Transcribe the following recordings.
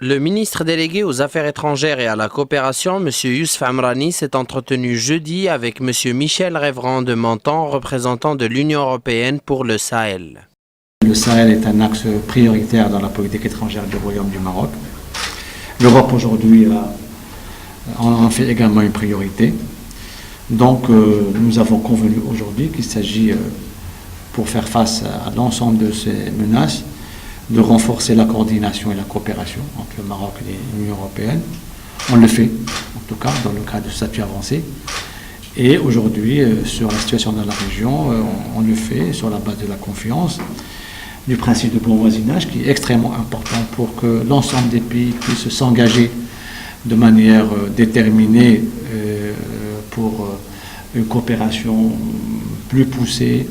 Le ministre délégué aux Affaires étrangères et à la coopération, M. Youssef Amrani, s'est entretenu jeudi avec M. Michel Révrand de Menton, représentant de l'Union européenne pour le Sahel. Le Sahel est un axe prioritaire dans la politique étrangère du Royaume du Maroc. L'Europe aujourd'hui en fait également une priorité. Donc nous avons convenu aujourd'hui qu'il s'agit, pour faire face à l'ensemble de ces menaces, de renforcer la coordination et la coopération entre le Maroc et l'Union européenne. On le fait, en tout cas, dans le cadre du statut avancé. Et aujourd'hui, sur la situation dans la région, on le fait sur la base de la confiance, du principe de bon voisinage, qui est extrêmement important pour que l'ensemble des pays puissent s'engager de manière déterminée pour une coopération plus poussée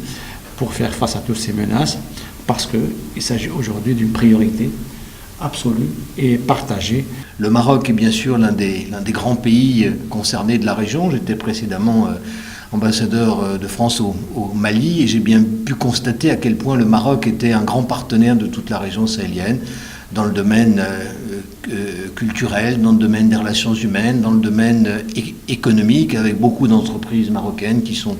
pour faire face à toutes ces menaces, parce qu'il s'agit aujourd'hui d'une priorité absolue et partagée. Le Maroc est bien sûr l'un des grands pays concernés de la région. J'étais précédemment ambassadeur de France au Mali et j'ai bien pu constater à quel point le Maroc était un grand partenaire de toute la région sahélienne dans le domaine culturel, dans le domaine des relations humaines, dans le domaine économique, avec beaucoup d'entreprises marocaines qui sont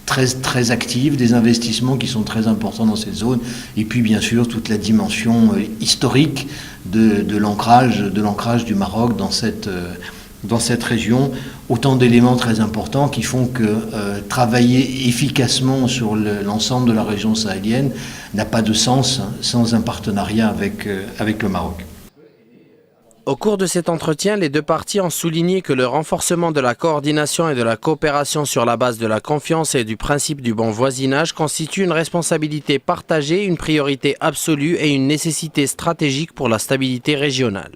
très actives, des investissements qui sont très importants dans cette zone, et puis bien sûr toute la dimension historique de l'ancrage du Maroc dans cette région. Autant d'éléments très importants qui font que travailler efficacement sur l'ensemble de la région sahélienne n'a pas de sens sans un partenariat avec le Maroc. Au cours de cet entretien, les deux parties ont souligné que le renforcement de la coordination et de la coopération sur la base de la confiance et du principe du bon voisinage constitue une responsabilité partagée, une priorité absolue et une nécessité stratégique pour la stabilité régionale.